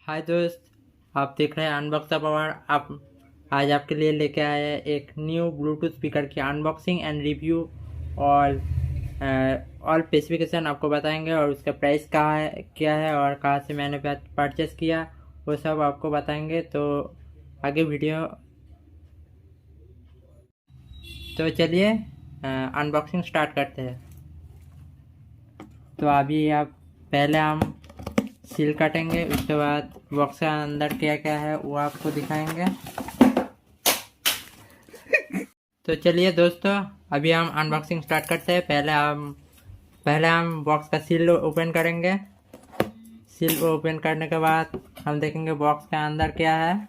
हाय दोस्त, आप देख रहे हैं अनबॉक्स पावर। आप आज आपके लिए लेके आए हैं एक न्यू ब्लूटूथ स्पीकर की unboxing and review. All all specification आपको बताएंगे और उसका प्राइस कहाँ है, क्या है और कहाँ से मैंने परचेस किया, वो सब आपको बताएंगे। तो आगे वीडियो, तो चलिए अनबॉक्सिंग स्टार्ट करते हैं। तो अभी आप पहले हम सील काटेंगे, उसके बाद बॉक्स के अंदर क्या क्या है वो आपको दिखाएंगे। तो चलिए दोस्तों, अभी हम अनबॉक्सिंग स्टार्ट करते हैं। पहले हम बॉक्स का सील ओपन करेंगे। सील ओपन करने के बाद हम देखेंगे बॉक्स के अंदर क्या है।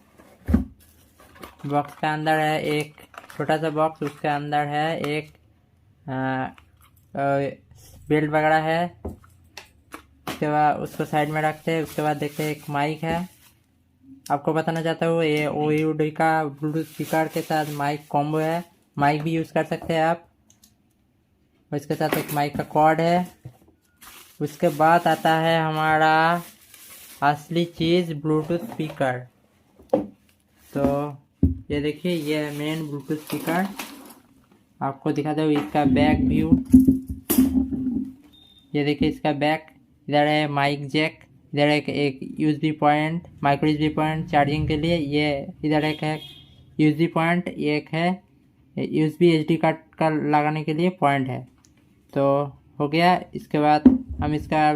बॉक्स के अंदर है एक छोटा सा बॉक्स, उसके अंदर है एक बेल्ट वगैरह है। उसके बाद उसको साइड में रखते हैं। उसके बाद देखते हैं एक माइक है। आपको बताना चाहता हूँ ये OUD का ब्लूटूथ स्पीकर के साथ माइक कॉम्बो है। माइक भी यूज़ कर सकते हैं आप। और इसके साथ एक माइक का कॉर्ड है। उसके बाद आता है हमारा असली चीज़, ब्लूटूथ स्पीकर। तो ये देखिए, ये है मेन ब्लूटूथ स्पीकर। आपको दिखाता हूँ इसका बैक व्यू। ये देखिए इसका बैक। इधर है माइक जैक, इधर एक USB point, micro USB point charging के लिए। ये इधर एक है USB पॉइंट, एक है USB SD कार्ड का लगाने के लिए पॉइंट है। तो हो गया। इसके बाद हम इसका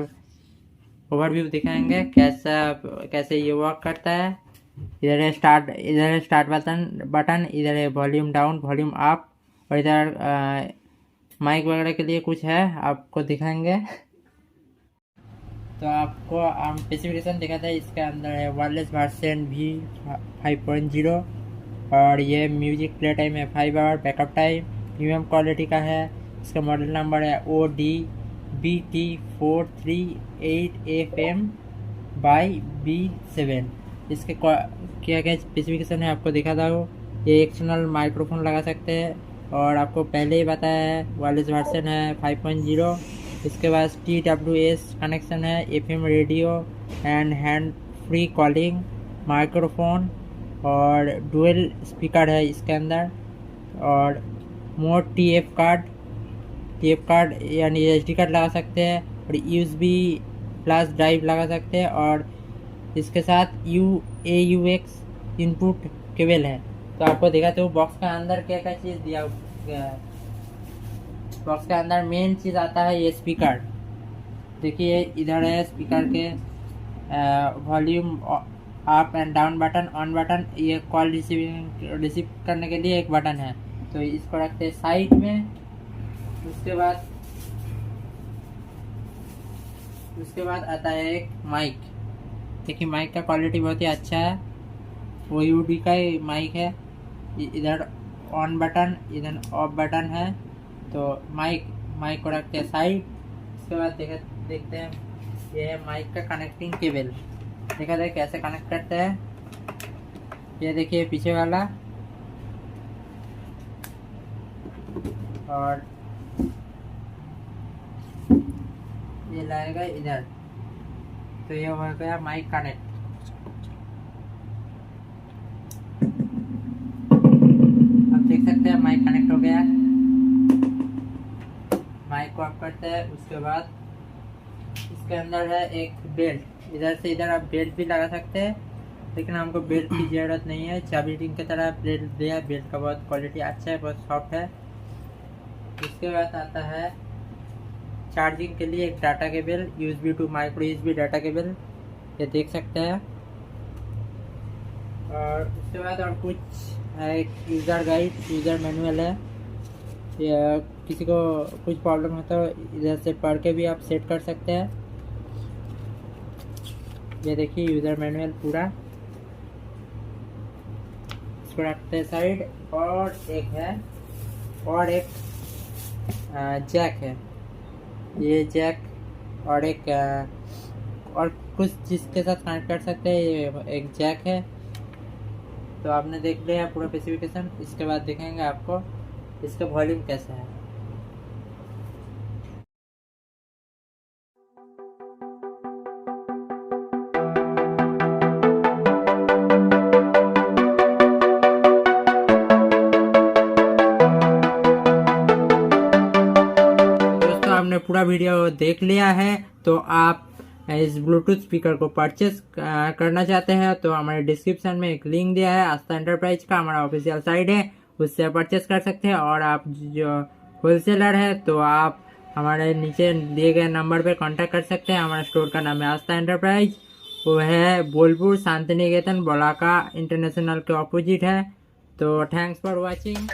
ओवरव्यू दिखाएंगे कैसे ये वर्क करता है। इधर है स्टार्ट बटन, इधर है वॉल्यूम डाउन, वॉल्यूम अप, और इधर माइक वगैरह के लिए कुछ है, आपको दिखाएंगे। तो आपको हम स्पेसिफिकेशन दिखाते हैं। इसके अंदर है वायरलेस वर्जन V5.0 और ये म्यूजिक प्ले टाइम है 5 hour, backup time premium quality का है। इसका मॉडल नंबर है ODBT438FM/B7। इसके क्या क्या स्पेसिफिकेशन है आपको दिखाता हूँ। ये एक्सटर्नल माइक्रोफोन लगा सकते हैं, और आपको पहले ही बताया है वायरलेस वर्जन है 5.0। इसके बाद TWS कनेक्शन है, FM radio and hand free calling, microphone और डुअल स्पीकर है इसके अंदर। और मोड TF कार्ड यानी SD कार्ड लगा सकते हैं, और USB फ्लैश ड्राइव लगा सकते हैं, और इसके साथ AUX इनपुट केबल है। तो आपको दिखाते हो बॉक्स के अंदर क्या क्या चीज़ दिया गया है। बॉक्स के अंदर मेन चीज़ आता है ये स्पीकर। देखिए इधर है स्पीकर के volume up and down button, on button. ये कॉल रिसीव करने के लिए एक बटन है, तो इसको रखते हैं साइड में। उसके बाद आता है एक माइक। देखिए माइक का क्वालिटी बहुत ही अच्छा है, OUD का ही माइक है। इधर ऑन बटन, इधर ऑफ बटन है। तो माइक को रखते हैं साइड। उसके बाद देखते हैं ये है माइक का कनेक्टिंग केबल। देखा जाए कैसे कनेक्ट करते हैं। ये देखिए पीछे वाला, और ये लाएगा इधर। तो ये हो गया माइक कनेक्ट। आप देख सकते हैं माइक कनेक्ट हो गया। माइक को ऑफ करते हैं। उसके बाद इसके अंदर है एक बेल्ट। इधर से इधर आप बेल्ट भी लगा सकते हैं, लेकिन हमको बेल्ट की ज़रूरत नहीं है। चाबी रिंग की तरह बेल्ट दिया। बेल्ट का बहुत क्वालिटी अच्छा है, बहुत सॉफ्ट है। इसके बाद आता है चार्जिंग के लिए एक data cable, USB to micro USB data cable, ये देख सकते हैं। और उसके बाद और कुछ है, एक यूज़र गाइड, यूज़र मैनुअल है। या किसी को कुछ प्रॉब्लम होता है इधर से पढ़ के भी आप सेट कर सकते हैं। ये देखिए यूज़र मैनुअल पूरा। इसको रखते हैं साइड। और एक जैक है। ये जैक और और कुछ चीज़ के साथ कनेक्ट कर सकते हैं। ये एक जैक है। तो आपने देख लिया पूरा स्पेसिफिकेशन। इसके बाद देखेंगे आपको इसका वॉल्यूम कैसा है। पूरा वीडियो देख लिया है तो आप इस ब्लूटूथ स्पीकर को परचेस करना चाहते हैं तो हमारे डिस्क्रिप्शन में एक लिंक दिया है, आस्था एंटरप्राइज का हमारा ऑफिशियल साइट है, उससे परचेस कर सकते हैं। और आप जो होलसेलर है तो आप हमारे नीचे दिए गए नंबर पे कांटेक्ट कर सकते हैं। हमारे स्टोर का नाम है आस्था एंटरप्राइज, वो है बोलपुर शांति निकेतन बोलाका इंटरनेशनल के ऑपोजिट है। तो थैंक्स फॉर वॉचिंग।